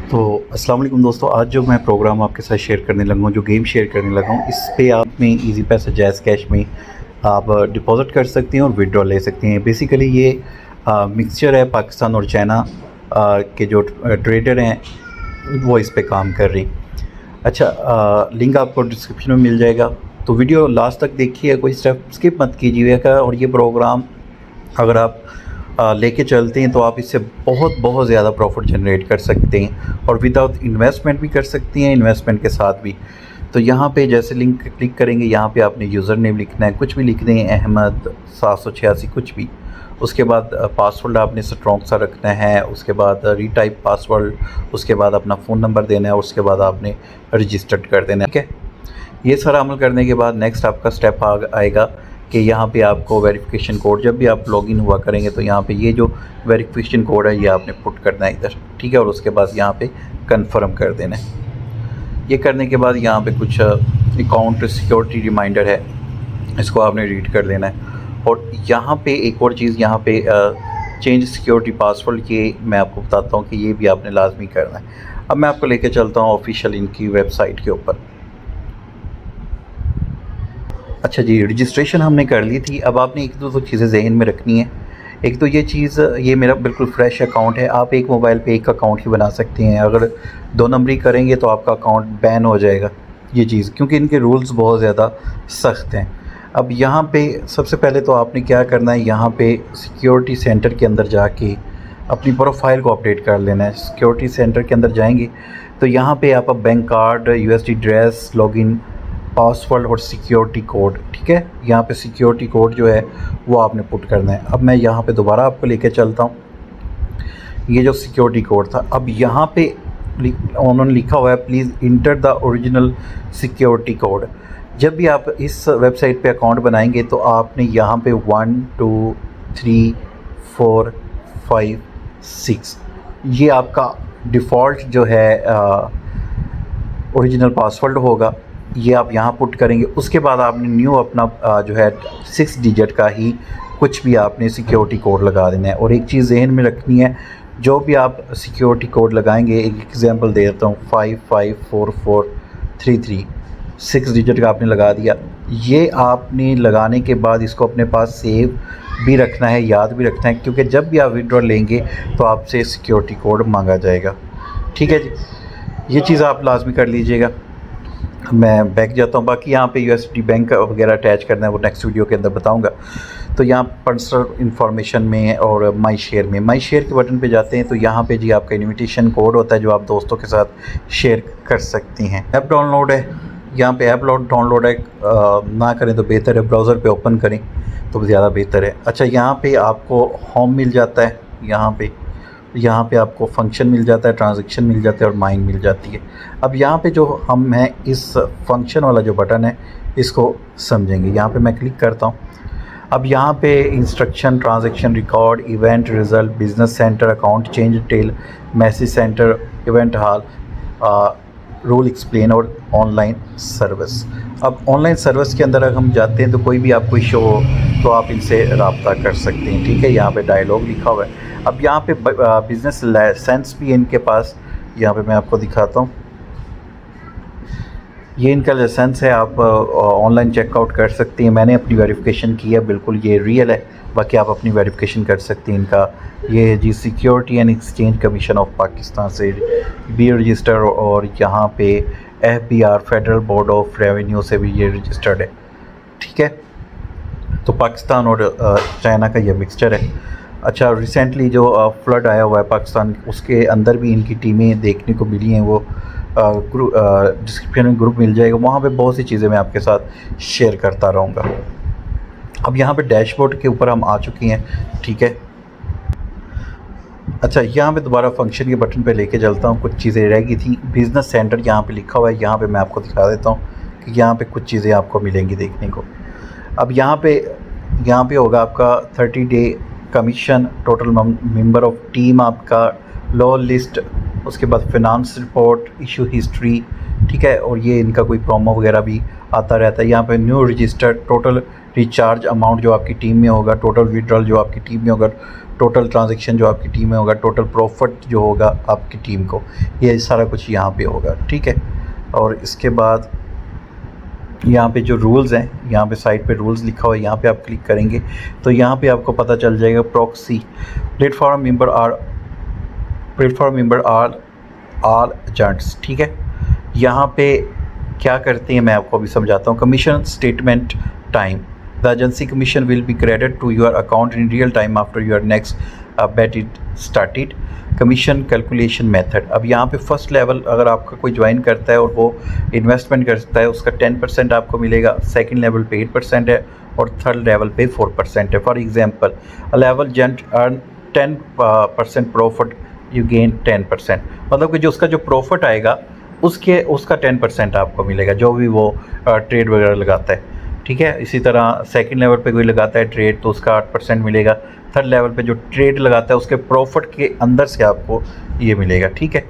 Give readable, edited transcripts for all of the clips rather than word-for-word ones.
तो अस्सलाम वालेकुम दोस्तों, आज जो मैं प्रोग्राम आपके साथ शेयर करने लगा हूँ, जो गेम शेयर करने लगा हूँ, इस पे आप में इजी पैसा जैज़ कैश में आप डिपॉज़िट कर सकते हैं और विड्रॉ ले सकते हैं। बेसिकली ये मिक्सचर है पाकिस्तान और चाइना के जो ट्रेडर हैं वो इस पे काम कर रही। अच्छा, लिंक आपको डिस्क्रिप्शन में मिल जाएगा, तो वीडियो लास्ट तक देखिए, कोई स्टेप स्किप मत कीजिएगा। और ये प्रोग्राम अगर आप लेके चलते हैं तो आप इससे बहुत ज़्यादा प्रॉफिट जनरेट कर सकते हैं और विदाउट इन्वेस्टमेंट भी कर सकते हैं, इन्वेस्टमेंट के साथ भी। तो यहाँ पे जैसे लिंक क्लिक करेंगे, यहाँ पे आपने यूज़र नेम लिखना है, कुछ भी लिख दें, अहमद 786 कुछ भी। उसके बाद पासवर्ड आपने स्ट्रॉन्ग सा रखना है, उसके बाद रीटाइप पासवर्ड, उसके बाद अपना फ़ोन नंबर देना है, उसके बाद आपने रजिस्टर्ड कर देना है। ठीक है, ये सारा अमल करने के बाद नेक्स्ट आपका स्टेप आएगा कि यहाँ पे आपको वेरिफिकेशन कोड, जब भी आप लॉगिन हुआ करेंगे तो यहाँ पे ये जो वेरिफिकेशन कोड है ये आपने पुट करना है इधर। ठीक है, और उसके बाद यहाँ पे कंफर्म कर देना है। ये करने के बाद यहाँ पे कुछ अकाउंट सिक्योरिटी रिमाइंडर है, इसको आपने रीड कर देना है। और यहाँ पे एक और चीज़, यहाँ पे चेंज सिक्योरिटी पासवर्ड, ये मैं आपको बताता हूँ कि ये भी आपने लाजमी करना है। अब मैं आपको लेके चलता हूँ ऑफिशियल इनकी वेबसाइट के ऊपर। अच्छा जी, रजिस्ट्रेशन हमने कर ली थी। अब आपने एक दो चीज़ें जहन में रखनी है। एक तो ये चीज़, ये मेरा बिल्कुल फ्रेश अकाउंट है, आप एक मोबाइल पे एक अकाउंट ही बना सकते हैं। अगर 2 नंबरी करेंगे तो आपका अकाउंट बैन हो जाएगा, ये चीज़, क्योंकि इनके रूल्स बहुत ज़्यादा सख्त हैं। अब यहाँ पे सबसे पहले तो आपने क्या करना है, यहाँ पे सिक्योरिटी सेंटर के अंदर जाके अपनी प्रोफाइल को अपडेट कर लेना है। सिक्योरिटी सेंटर के अंदर जाएंगे तो यहाँ पे आप bank card, USD dress, login password और सिक्योरिटी कोड, ठीक है, यहाँ पे सिक्योरिटी कोड जो है वो आपने पुट करना है। अब मैं यहाँ पे दोबारा आपको लेके चलता हूँ। ये जो सिक्योरिटी कोड था, अब यहाँ पे उन्होंने लिखा हुआ है please enter the original security code. जब भी आप इस वेबसाइट पे अकाउंट बनाएंगे तो आपने यहाँ पे 1 2 3 4 5 6 ये आपका डिफ़ॉल्ट जो है ओरिजिनल पासवर्ड होगा, ये आप यहाँ पुट करेंगे। उसके बाद आपने न्यू अपना जो है 6 डिजिट का ही कुछ भी आपने सिक्योरिटी कोड लगा देना है। और एक चीज़ जहन में रखनी है, जो भी आप सिक्योरिटी कोड लगाएंगे, एक एग्जांपल दे देता हूँ, 554433 6 डिजिट का आपने लगा दिया। ये आपने लगाने के बाद इसको अपने पास सेव भी रखना है, याद भी रखना है, क्योंकि जब भी आप विड्रॉ लेंगे तो आपसे सिक्योरिटी कोड मांगा जाएगा। ठीक है जी, ये चीज़ आप लाजमी कर लीजिएगा। मैं बैक जाता हूँ। बाकी यहाँ पे यूएसडी बैंक वगैरह अटैच करना है, वो नेक्स्ट वीडियो के अंदर बताऊँगा। तो यहाँ पर्सनल इन्फॉर्मेशन में और माई शेयर में, माई शेयर के बटन पे जाते हैं तो यहाँ पे जी आपका इनविटेशन कोड होता है जो आप दोस्तों के साथ शेयर कर सकती हैं। ऐप डाउनलोड है, यहाँ पे ऐप डाउनलोड है, ना करें तो बेहतर है, ब्राउज़र पे ओपन करें तो ज़्यादा बेहतर है। अच्छा, यहाँ पे आपको होम मिल जाता है, यहाँ पे आपको फंक्शन मिल जाता है, ट्रांजैक्शन मिल जाता है और माइन मिल जाती है। अब यहाँ पे जो हम हैं, इस फंक्शन वाला जो बटन है इसको समझेंगे। यहाँ पे मैं क्लिक करता हूँ। अब यहाँ पे instruction, transaction record, event result, business centre, account change detail, message centre, event hall, rule explain और ऑनलाइन सर्विस। अब ऑनलाइन सर्विस के अंदर अगर हम जाते हैं तो कोई भी आपको इशू हो तो आप इनसे रब्ता कर सकते हैं। ठीक है, यहाँ पे डायलॉग लिखा हुआ है। अब यहाँ पे बिज़नेस लाइसेंस भी है इनके पास, यहाँ पे मैं आपको दिखाता हूँ। ये इनका लाइसेंस है, आप ऑनलाइन चेकआउट कर सकते हैं। मैंने अपनी वेरिफिकेशन की है, बिल्कुल ये रियल है, बाकी आप अपनी वेरिफिकेशन कर सकते हैं। इनका ये है जी Security and Exchange Commission of Pakistan से भी रजिस्टर, और यहाँ पे FBR Federal Board of Revenue से भी ये रजिस्टर्ड है। ठीक है, तो पाकिस्तान और चाइना का ये मिक्सचर है। अच्छा, रिसेंटली जो फ्लड आया हुआ है पाकिस्तान, उसके अंदर भी इनकी टीमें देखने को मिली हैं, वो डिस्क्रिप्शन में ग्रुप मिल जाएगा, वहाँ पे बहुत सी चीज़ें मैं आपके साथ शेयर करता रहूँगा। अब यहाँ पे डैशबोर्ड के ऊपर हम आ चुके हैं। ठीक है, अच्छा, यहाँ पे दोबारा फंक्शन के बटन पे लेके चलता हूँ। कुछ चीज़ें रह गई थी, बिज़नेस सेंटर यहाँ पे लिखा हुआ है, यहाँ पे मैं आपको दिखा देता हूँ कि यहाँ पे कुछ चीज़ें आपको मिलेंगी देखने को। अब यहाँ पे होगा आपका 30 day commission, total member of team आपका, लॉ लिस्ट, उसके बाद फिनांस रिपोर्ट, इशू हिस्ट्री। ठीक है, और ये इनका कोई प्रोमो वगैरह भी आता रहता है। यहाँ पे new registered, total recharge amount जो आपकी टीम में होगा, टोटल विड्रॉल जो आपकी टीम में होगा, टोटल ट्रांजैक्शन जो आपकी टीम में होगा, टोटल प्रॉफिट जो होगा आपकी टीम को, ये सारा कुछ यहाँ पे होगा, ठीक है। और इसके बाद यहाँ पे जो रूल्स हैं, यहाँ पे साइड पे रूल्स लिखा हुआ है, यहाँ पे आप क्लिक करेंगे तो यहाँ पे आपको पता चल जाएगा proxy platform member are all agents, ठीक है। यहाँ पे क्या करते हैं मैं आपको अभी समझाता हूँ। Commission statement time, the agency commission will be credit to your account in real time after your next bet it started. Commission calculation method, अब यहाँ पे फर्स्ट लेवल अगर आपका कोई ज्वाइन करता है और वो इन्वेस्टमेंट करता है, उसका 10% आपको मिलेगा, सेकंड लेवल पे 8% है और थर्ड लेवल पे 4% है। For example a level agent earn 10% profit, you gain 10%, मतलब कि जो उसका जो प्रॉफिट आएगा उसका 10% आपको मिलेगा, जो भी वो ट्रेड वगैरह लगाता है, ठीक है। इसी तरह सेकंड लेवल पे कोई लगाता है ट्रेड तो उसका 8% मिलेगा, थर्ड लेवल पे जो ट्रेड लगाता है उसके प्रॉफिट के अंदर से आपको ये मिलेगा, ठीक है।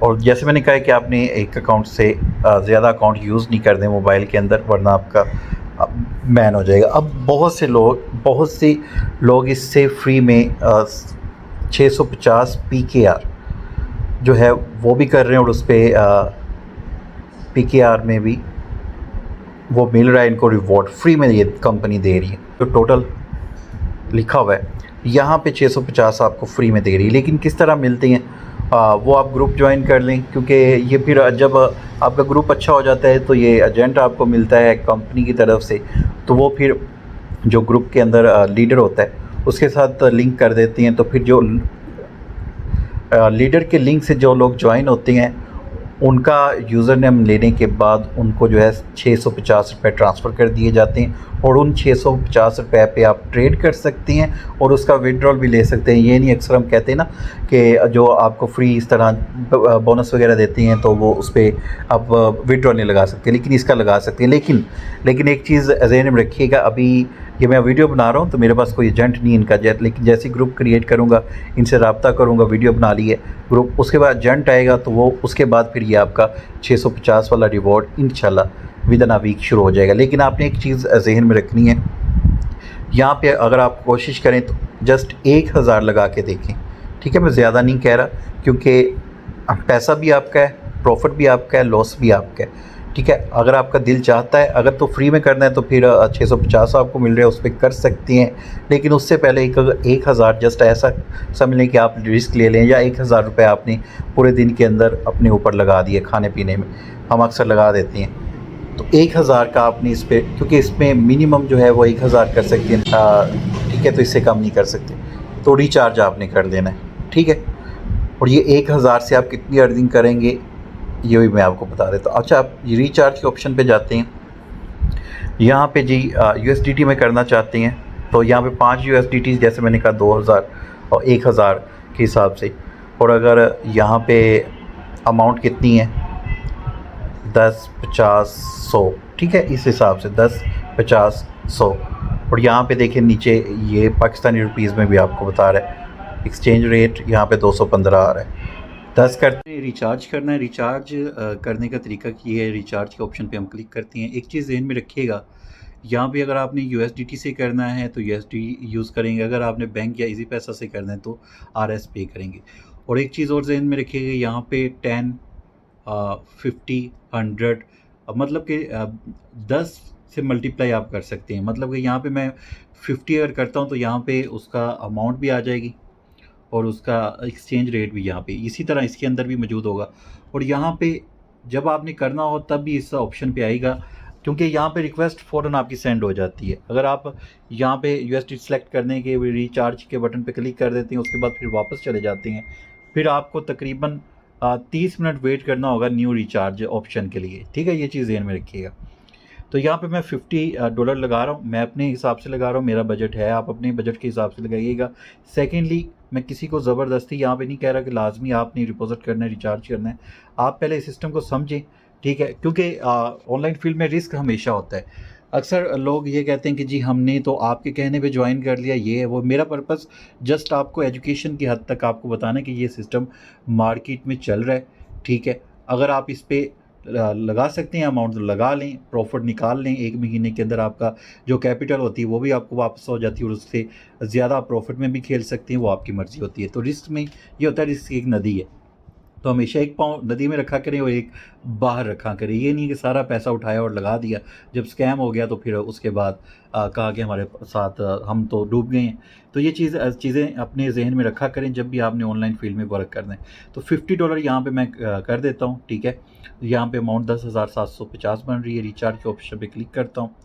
और जैसे मैंने कहा कि आपने एक अकाउंट से ज़्यादा अकाउंट यूज़ नहीं कर दें मोबाइल के अंदर, वरना आपका बैन हो जाएगा। अब बहुत से लोग इससे फ्री में 650 PKR जो है वो भी कर रहे हैं, और उस पर PKR में भी वो मिल रहा है इनको रिवॉर्ड, फ्री में ये कंपनी दे रही है। तो टोटल लिखा हुआ है यहाँ पे 650 आपको फ्री में दे रही है। लेकिन किस तरह मिलती हैं वो आप ग्रुप ज्वाइन कर लें, क्योंकि ये फिर जब आपका ग्रुप अच्छा हो जाता है तो ये एजेंट आपको मिलता है कंपनी की तरफ से, तो वो फिर जो ग्रुप के अंदर लीडर होता है उसके साथ लिंक कर देती हैं। तो फिर जो लीडर के लिंक से जो लोग ज्वाइन होते हैं उनका यूज़र नेम लेने के बाद उनको जो है 650 रुपये ट्रांसफ़र कर दिए जाते हैं, और उन 650 रुपये पे आप ट्रेड कर सकते हैं और उसका विड्रॉल भी ले सकते हैं। ये नहीं अक्सर हम कहते हैं ना कि जो आपको फ्री इस तरह बोनस वगैरह देती हैं तो वो उस पर आप विड्रॉल नहीं लगा सकते, लेकिन इसका लगा सकते हैं। लेकिन एक चीज़ ज़हन में रखिएगा, अभी ये मैं वीडियो बना रहा हूँ तो मेरे पास कोई एजेंट नहीं इनका, लेकिन जैसे ग्रुप क्रिएट करूँगा, इनसे रब्ता करूँगा, वीडियो बना ली है ग्रुप, उसके बाद एजेंट आएगा तो वो उसके बाद फिर ये आपका 650 वाला रिवॉर्ड इंशाल्लाह विद इन अ वीक शुरू हो जाएगा। लेकिन आपने एक चीज़ जहन में रखनी है, यहाँ पे अगर आप कोशिश करें तो जस्ट 1000 लगा के देखें, ठीक है। मैं ज़्यादा नहीं कह रहा, क्योंकि पैसा भी आपका है, प्रॉफिट भी आपका है, लॉस भी आपका है, ठीक है। अगर आपका दिल चाहता है, अगर तो फ्री में करना है तो फिर 650 आपको मिल रहा है, उस पर कर सकती हैं। लेकिन उससे पहले 1000 जस्ट ऐसा समझ लें कि आप रिस्क ले लें, या 1000 रुपये आपने पूरे दिन के अंदर अपने ऊपर लगा दिए खाने पीने में, हम अक्सर लगा देते हैं। तो 1000 का आपने इस पर, क्योंकि इसमें मिनिमम जो है वो 1000 कर सकते हैं, ठीक है, तो इससे कम नहीं कर सकते, तो रिचार्ज आपने कर देना है, ठीक है। और ये 1000 से आप कितनी अर्निंग करेंगे ये भी मैं आपको बता देता हूँ। अच्छा, आप रिचार्ज के ऑप्शन पे जाते हैं, यहाँ पे जी USDT में करना चाहते हैं तो यहाँ पे 5 USDT, जैसे मैंने कहा 2000 और 1000 के हिसाब से। और अगर यहाँ पे अमाउंट कितनी है 10, 50, 100, ठीक है, इस हिसाब से 10, 50, 100। और यहाँ पे देखें नीचे ये पाकिस्तानी रुपीज़ में भी आपको बता रहा है, एक्सचेंज रेट यहाँ पे 215 आ रहा है। 10 करते हैं रिचार्ज करना है। रिचार्ज करने का तरीका ये है, रिचार्ज के ऑप्शन पे हम क्लिक करते हैं। एक चीज़ ध्यान में रखिएगा, यहाँ पे अगर आपने USDT से करना है तो USD यूज़ करेंगे, अगर आपने बैंक या इजी पैसा से करना है तो RS पे करेंगे। और एक चीज़ और ध्यान में रखिएगा, यहाँ पे 10, 50, 100, मतलब कि 10 से मल्टीप्लाई आप कर सकते हैं। मतलब कि यहाँ पे मैं 50 अगर करता हूँ तो यहाँ पे उसका अमाउंट भी आ जाएगी और उसका एक्सचेंज रेट भी यहाँ पे इसी तरह इसके अंदर भी मौजूद होगा। और यहाँ पे जब आपने करना हो तब भी इस ऑप्शन पे आएगा, क्योंकि यहाँ पे रिक्वेस्ट फ़ौरन आपकी सेंड हो जाती है। अगर आप यहाँ पे USD सेलेक्ट करने के रिचार्ज के बटन पे क्लिक कर देते हैं, उसके बाद फिर वापस चले जाते हैं, फिर आपको तकरीबन 30 मिनट वेट करना होगा न्यू रिचार्ज ऑप्शन के लिए, ठीक है। ये चीज़ ध्यान में रखिएगा। तो यहाँ पे मैं $50 लगा रहा हूँ, मैं अपने हिसाब से लगा रहा हूँ, मेरा बजट है, आप अपने बजट के हिसाब से लगाइएगा। सेकेंडली, मैं किसी को ज़बरदस्ती यहाँ पे नहीं कह रहा कि लाजमी आपने डिपॉजिट करना है, रिचार्ज करना है। आप पहले इस सिस्टम को समझें, ठीक है, क्योंकि ऑनलाइन फील्ड में रिस्क हमेशा होता है। अक्सर लोग ये कहते हैं कि जी हमने तो आपके कहने पे ज्वाइन कर लिया, ये है वो। मेरा पर्पस जस्ट आपको एजुकेशन की हद तक आपको बताना है कि ये सिस्टम मार्केट में चल रहा है, ठीक है। अगर आप इस पर लगा सकते हैं, अमाउंट लगा लें, प्रॉफिट निकाल लें। 1 महीने के अंदर आपका जो कैपिटल होती है वो भी आपको वापस हो जाती है और उससे ज़्यादा प्रॉफिट में भी खेल सकते हैं, वो आपकी मर्ज़ी होती है। तो रिस्क में ये होता है, रिस्क एक नदी है, तो हमेशा एक पाँव नदी में रखा करें और एक बाहर रखा करें। ये नहीं कि सारा पैसा उठाया और लगा दिया, जब स्कैम हो गया तो फिर उसके बाद कहा कि हमारे साथ हम तो डूब गए हैं। तो ये चीज़ें अपने जहन में रखा करें जब भी आपने ऑनलाइन फील्ड में वर्क करना है। तो $50 यहाँ पे मैं कर देता हूँ, ठीक है। यहाँ पे अमाउंट 10,750 बन रही है। रिचार्ज के ऑप्शन पे क्लिक करता हूँ,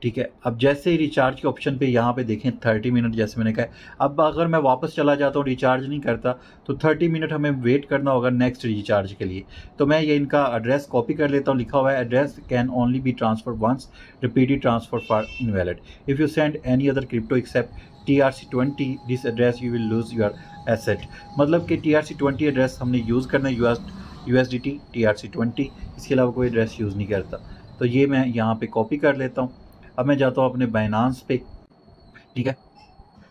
ठीक है। अब जैसे ही रिचार्ज के ऑप्शन पे यहाँ पे देखें 30 मिनट, जैसे मैंने कहा, अब अगर मैं वापस चला जाता हूँ रिचार्ज नहीं करता तो 30 मिनट हमें वेट करना होगा नेक्स्ट रिचार्ज के लिए। तो मैं ये इनका एड्रेस कॉपी कर लेता हूँ। लिखा हुआ है address can only be transfer once, repeated transfer for invalid. If you send any other crypto except TRC20 this address you will lose your asset. मतलब कि TRC20 एड्रेस हमने यूज़ करना है, USDT TRC20, इसके अलावा कोई एड्रेस यूज़ नहीं करता। तो ये मैं यहाँ पे कॉपी कर लेता हूँ। अब मैं जाता हूँ अपने बाइनांस पे, ठीक है।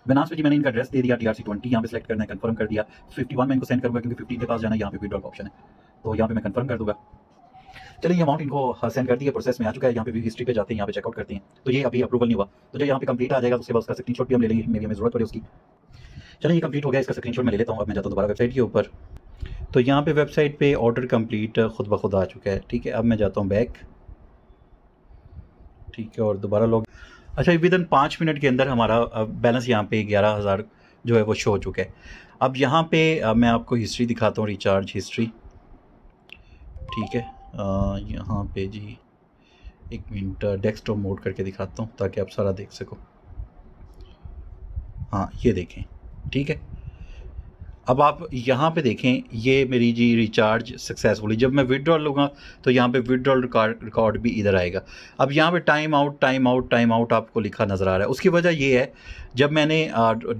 बाइनांस पे जी मैंने इनका एड्रेस दे दिया, TRC20 यहाँ पे सेलेक्ट करना है, कंफर्म कर दिया। 51 मैं इनको सेंड करूँगा क्योंकि 15 के पास जाना है, यहाँ पे विड्रॉल का ऑप्शन है, तो यहाँ पे मैं कंफर्म कर दूंगा। चलिए ये अमाउंट इनको सेंड कर दिया, प्रोसेस में आ चुका है। यहाँ पे भी हिस्ट्री पे जाते हैं, यहाँ पे चेकआउट करते हैं, तो ये अभी अप्रूवल नहीं हुआ, तो जो यहाँ पे कंप्लीट आ जाएगा उसके बाद उसका स्क्रीनशॉट भी हम ले लेंगे, मेरी हमें जरूरत पड़े उसकी। चलिए ये कंप्लीट हो गया, इसका स्क्रीनशॉट मैं ले लेता हूँ। अब मैं जाता हूँ दोबारा वेबसाइट के ऊपर, तो यहाँ पे वेबसाइट पे ऑर्डर कंप्लीट खुद ब खुद आ चुका है, ठीक है। अब मैं जाता हूँ बैक, ठीक है, और दोबारा लॉग। अच्छा, विदिन 5 मिनट के अंदर हमारा बैलेंस यहाँ पे 11,000 जो है वो शो हो चुका है। अब यहाँ पे मैं आपको हिस्ट्री दिखाता हूँ, रिचार्ज हिस्ट्री, ठीक है। यहाँ पे जी 1 मिनट डेस्कटॉप मोड करके दिखाता हूँ ताकि आप सारा देख सको। हाँ ये देखें, ठीक है। अब आप यहाँ पे देखें, ये मेरी जी रिचार्ज सक्सेसफुली, जब मैं विड्रॉल लूँगा तो यहाँ पे विड्रॉल रिकॉर्ड भी इधर आएगा। अब यहाँ पे टाइम आउट आपको लिखा नज़र आ रहा है। उसकी वजह ये है, जब मैंने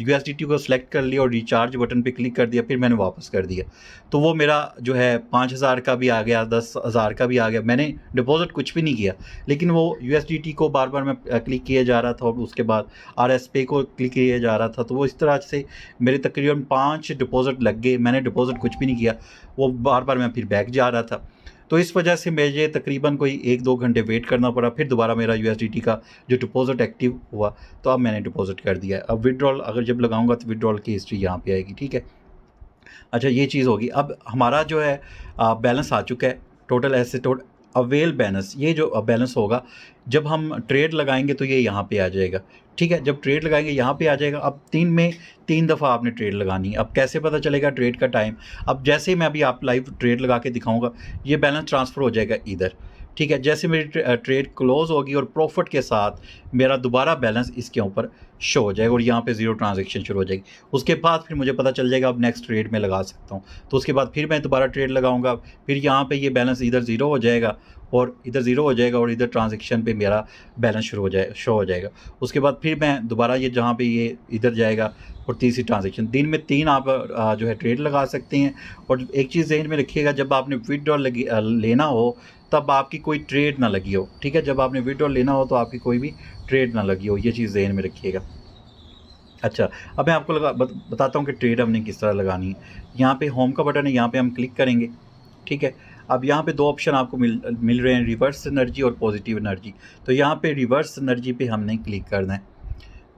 USDT को सिलेक्ट कर लिया और रिचार्ज बटन पे क्लिक कर दिया, फिर मैंने वापस कर दिया, तो वो मेरा जो है 5,000 का भी आ गया, 10,000 का भी आ गया। मैंने डिपॉजिट कुछ भी नहीं किया, लेकिन वो USDT को बार बार मैं क्लिक किया जा रहा था और उसके बाद RSP को क्लिक किया जा रहा था, तो वो इस तरह से मेरे तकरीबन 5 डिपॉजिट लग गए। मैंने डिपॉजिट कुछ भी नहीं किया, वो बार बार मैं फिर बैक जा रहा था, तो इस वजह से मुझे तकरीबन कोई 1-2 घंटे वेट करना पड़ा। फिर दोबारा मेरा USDT का जो डिपॉजिट एक्टिव हुआ, तो अब मैंने डिपॉजिट कर दिया। अब विड्रॉल अगर जब लगाऊंगा तो विड्रॉल की हिस्ट्री यहाँ पे आएगी, ठीक है। अच्छा ये चीज़ होगी। अब हमारा जो है बैलेंस आ चुका है, टोटल एसेट अवेल बैलेंस, ये जो बैलेंस होगा जब हम ट्रेड लगाएंगे तो ये यहाँ पे आ जाएगा, ठीक है। जब ट्रेड लगाएंगे यहाँ पे आ जाएगा। अब 3 दफ़ा आपने ट्रेड लगानी है। अब कैसे पता चलेगा ट्रेड का टाइम? अब जैसे ही मैं अभी आप लाइव ट्रेड लगा के दिखाऊंगा, ये बैलेंस ट्रांसफ़र हो जाएगा इधर, ठीक है। जैसे मेरी ट्रेड क्लोज होगी और प्रॉफिट के साथ मेरा दोबारा बैलेंस इसके ऊपर शो हो जाएगा और यहाँ पे ज़ीरो ट्रांजैक्शन शुरू हो जाएगी। उसके बाद फिर मुझे पता चल जाएगा अब नेक्स्ट ट्रेड में लगा सकता हूँ, तो उसके बाद फिर मैं दोबारा ट्रेड लगाऊंगा, फिर यहाँ पे ये बैलेंस इधर ज़ीरो हो जाएगा और इधर ज़ीरो हो जाएगा और इधर ट्रांजैक्शन पे मेरा बैलेंस शो हो जाएगा। उसके बाद फिर मैं दोबारा ये जहाँ पे ये इधर जाएगा और तीसरी ट्रांजैक्शन। दिन में 3 आप जो है ट्रेड लगा सकते हैं। और एक चीज़ जहन में रखिएगा, जब आपने विड्रॉल लेना हो तब आपकी कोई ट्रेड ना लगी हो, ठीक है। जब आपने विड्रॉल लेना हो तो आपकी कोई भी ट्रेड ना लगी हो, ये चीज़ जहन में रखिएगा। अच्छा, अब मैं आपको बताता हूँ कि ट्रेड हमने किस तरह लगानी है। यहाँ पे होम का बटन है, यहाँ पे हम क्लिक करेंगे, ठीक है। अब यहाँ पे 2 ऑप्शन आपको मिल रहे हैं, रिवर्स एनर्जी और पॉजिटिव एनर्जी। तो यहाँ पे रिवर्स एनर्जी पे हमने क्लिक करना है,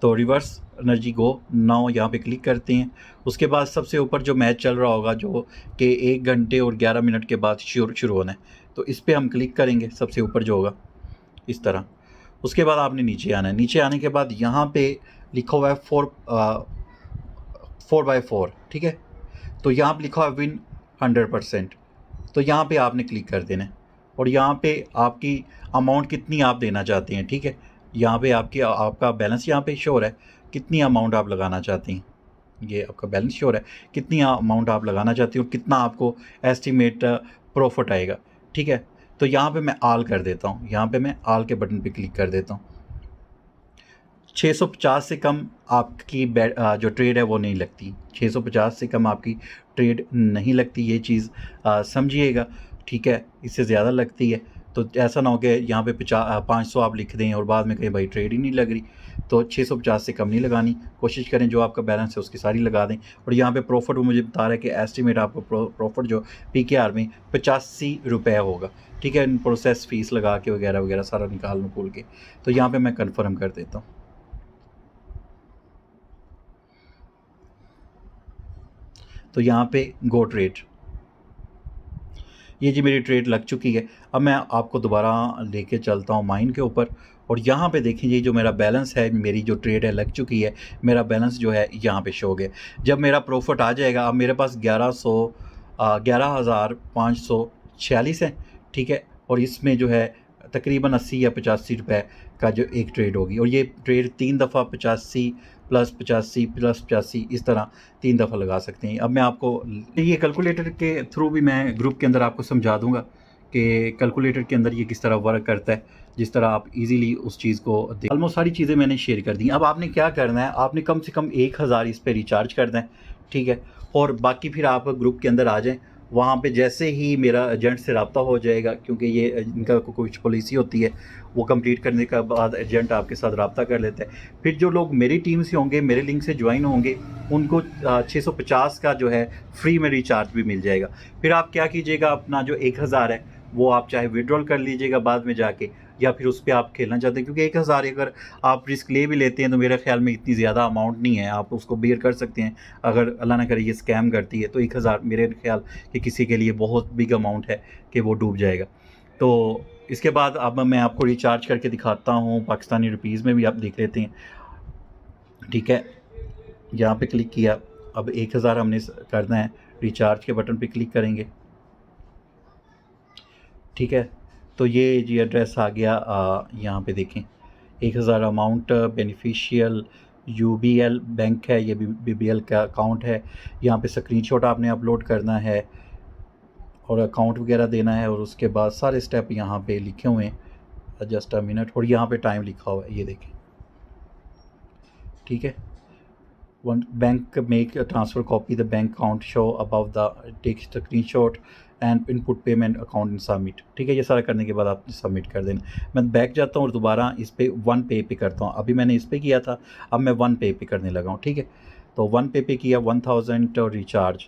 तो रिवर्स एनर्जी गो नाउ यहाँ पे क्लिक करते हैं। उसके बाद सबसे ऊपर जो मैच चल रहा होगा, जो कि 1 घंटे और 11 मिनट के बाद शुरू होना है, तो इस पर हम क्लिक करेंगे, सबसे ऊपर जो होगा इस तरह। उसके बाद आपने नीचे आना है। नीचे आने के बाद यहाँ पे लिखा हुआ है 4x4, ठीक है। तो यहाँ पर लिखा हुआ है विन 100%, तो यहाँ पे आपने क्लिक कर देना है और यहाँ पे आपकी अमाउंट कितनी आप देना चाहते हैं, ठीक है। यहाँ पे आपका बैलेंस यहाँ पे शो हो रहा है, कितनी अमाउंट आप लगाना चाहती हैं, ये आपका बैलेंस शो हो रहा है, कितनी अमाउंट आप लगाना चाहती हैं और कितना आपको एस्टिमेट प्रॉफिट आएगा, ठीक है। तो यहाँ पे मैं आल कर देता हूँ, यहाँ पे मैं आल के बटन पे क्लिक कर देता हूँ। 650 से कम आपकी जो ट्रेड है वो नहीं लगती, 650 से कम आपकी ट्रेड नहीं लगती, ये चीज़ समझिएगा, ठीक है। इससे ज़्यादा लगती है तो ऐसा ना हो कि यहाँ पे 500 आप लिख दें और बाद में कहें भाई ट्रेड ही नहीं लग रही। तो 650 से कम नहीं लगानी, कोशिश करें जो आपका बैलेंस है उसकी सारी लगा दें। और यहाँ पे प्रॉफिट वो मुझे बता रहा है कि एस्टिमेट आपको प्रॉफिट जो PKR में 85 रुपये होगा, ठीक है, प्रोसेस फ़ीस लगा के वगैरह वगैरह सारा निकाल नकूल के। तो यहाँ पे मैं कंफर्म कर देता हूँ। तो यहाँ पे गो ट्रेड, ये जी मेरी ट्रेड लग चुकी है। अब मैं आपको दोबारा लेके चलता हूँ माइन के ऊपर, और यहाँ पे देखें ये जो मेरा बैलेंस है, मेरी जो ट्रेड है लग चुकी है, मेरा बैलेंस जो है यहाँ पे शो हो गया। जब मेरा प्रॉफिट आ जाएगा, अब मेरे पास 11,546 है, ठीक है, और इसमें जो है तकरीबन 80 या 85 रुपये का जो एक ट्रेड होगी, और ये ट्रेड 3 दफ़ा 85 प्लस 85 प्लस 85 इस तरह 3 दफ़ा लगा सकते हैं। अब मैं आपको ये कैलकुलेटर के थ्रू भी मैं ग्रुप के अंदर आपको समझा दूंगा कि कैलकुलेटर के अंदर ये किस तरह वर्क करता है, जिस तरह आप इजीली उस चीज़ को ऑलमोस्ट सारी चीज़ें मैंने शेयर कर दी। अब आपने क्या करना है, आपने कम से कम 1000 इस पर रिचार्ज करना है, ठीक है, और बाकी फिर आप ग्रुप के अंदर आ जाएँ। वहाँ पे जैसे ही मेरा एजेंट से रब्ता हो जाएगा, क्योंकि ये इनका कुछ पॉलिसी होती है, वो कंप्लीट करने के बाद एजेंट आपके साथ रब्ता कर लेता है। फिर जो लोग मेरी टीम से होंगे, मेरे लिंक से ज्वाइन होंगे, उनको 650 का जो है फ्री में रिचार्ज भी मिल जाएगा। फिर आप क्या कीजिएगा, अपना जो 1000 है वो आप चाहे विड्रॉल कर लीजिएगा बाद में जाके, या फिर उस पर आप खेलना चाहते हैं, क्योंकि 1000 अगर आप रिस्क ले भी लेते हैं तो मेरे ख्याल में इतनी ज़्यादा अमाउंट नहीं है, आप उसको बेयर कर सकते हैं। अगर अल्लाह ना करे ये स्कैम करती है तो 1000 मेरे ख्याल कि किसी के लिए बहुत बिग अमाउंट है कि वो डूब जाएगा। तो इसके बाद अब मैं आपको रिचार्ज करके दिखाता हूँ, पाकिस्तानी रुपीज़ में भी आप देख लेते हैं, ठीक है। यहाँ पे क्लिक किया, अब 1000 हमने करना है, रिचार्ज के बटन पे क्लिक करेंगे, ठीक है। तो ये जी एड्रेस आ गया, यहाँ पे देखें 1000 अमाउंट बेनिफिशियल UBL बैंक है, ये BBL का अकाउंट है। यहाँ पे स्क्रीनशॉट आपने अपलोड करना है और अकाउंट वगैरह देना है, और उसके बाद सारे स्टेप यहाँ पे लिखे हुए हैं, जस्ट अ मिनट, और यहाँ पे टाइम लिखा हुआ है, ये देखें, ठीक है। One bank make transfer copy the bank account show about the take screenshot and input payment account in submit, ठीक है। ये सारा करने के बाद आपने सबमिट कर देना। मैं बैक जाता हूँ और दोबारा इस पर 1 पे करता हूँ। अभी मैंने इस पर किया था, अब मैं 1 पे करने लगा हूँ, ठीक है। तो 1 पे किया 1000 और रिचार्ज,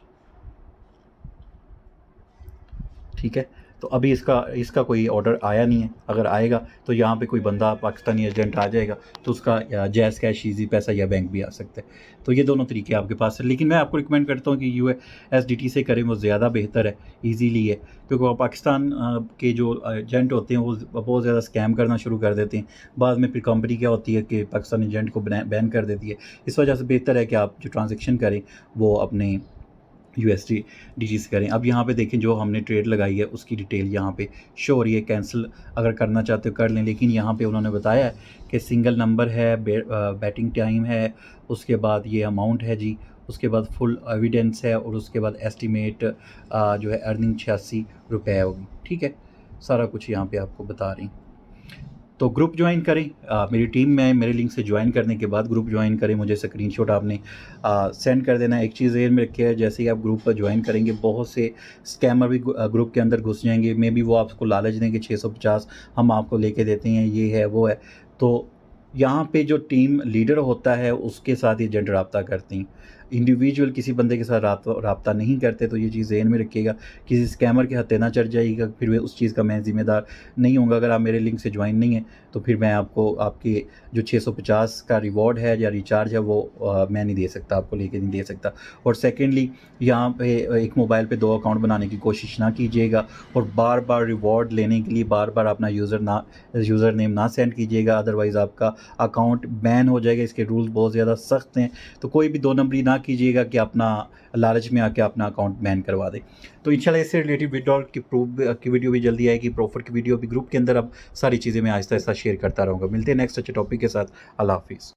ठीक है। तो अभी इसका कोई ऑर्डर आया नहीं है, अगर आएगा तो यहाँ पे कोई बंदा पाकिस्तानी एजेंट आ जाएगा तो उसका जैज़ कैश, ईजी पैसा या बैंक भी आ सकता है। तो ये दोनों तरीके आपके पास है, लेकिन मैं आपको रिकमेंड करता हूँ कि USDT से करें, वो ज़्यादा बेहतर है, ईजीली है, क्योंकि वो पाकिस्तान के जो एजेंट होते हैं वो बहुत ज़्यादा स्कैम करना शुरू कर देते हैं। बाद में फिर कंपनी क्या होती है कि पाकिस्तानी एजेंट को बैन कर देती है। इस वजह से बेहतर है कि आप जो ट्रांजेक्शन करें वो अपने USDT से करें। अब यहाँ पे देखें जो हमने ट्रेड लगाई है उसकी डिटेल यहाँ पे शो हो रही है। कैंसिल अगर करना चाहते हो कर लें, लेकिन यहाँ पे उन्होंने बताया है कि सिंगल नंबर है, बैटिंग टाइम है, उसके बाद ये अमाउंट है जी, उसके बाद फुल एविडेंस है, और उसके बाद एस्टीमेट जो है अर्निंग 86 रुपये होगी, ठीक है। सारा कुछ यहाँ पे आपको बता रही। तो ग्रुप ज्वाइन करें, मेरी टीम में मेरे लिंक से ज्वाइन करने के बाद ग्रुप ज्वाइन करें, मुझे स्क्रीनशॉट आपने सेंड कर देना है। एक चीज़ ज़हन में रखिए, जैसे ही आप ग्रुप पर ज्वाइन करेंगे बहुत से स्कैमर भी ग्रुप के अंदर घुस जाएंगे। मे बी वो आपको लालच देंगे 650 हम आपको लेके देते हैं, ये है वो है। तो यहाँ पे जो टीम लीडर होता है उसके साथ ये एजेंट रब्ता करते हैं, इंडिविजुअल किसी बंदे के साथ रब्ता नहीं करते। तो ये चीज़ ज़हन में रखिएगा, किसी स्कैमर के हत्थे ना चढ़ जाइएगा, फिर वे उस चीज़ का मैं ज़िम्मेदार नहीं होऊंगा। अगर आप मेरे लिंक से ज्वाइन नहीं है तो फिर मैं आपको आपके जो 650 का रिवॉर्ड है या रिचार्ज है वो मैं नहीं दे सकता, आपको लेके नहीं दे सकता। और सेकेंडली यहाँ पे एक मोबाइल पे 2 अकाउंट बनाने की कोशिश ना कीजिएगा, और बार बार रिवॉर्ड लेने के लिए बार बार अपना यूज़र नेम ना सेंड कीजिएगा, अदरवाइज़ आपका अकाउंट बैन हो जाएगा। इसके रूल्स बहुत ज़्यादा सख्त हैं, तो कोई भी 2 नंबरी ना कीजिएगा कि अपना लालच में आके अपना अकाउंट बैन करवा दे। तो इंशाल्लाह इससे रिलेटेड विड्रॉल की प्रूफ की वीडियो भी जल्दी आएगी, प्रॉफिट की वीडियो भी ग्रुप के अंदर अब सारी चीज़ें मैं आहिस्ता आहिस्ता शेयर करता रहूँगा। मिलते हैं नेक्स्ट अच्छे टॉपिक के साथ। अल्लाह हाफिज़।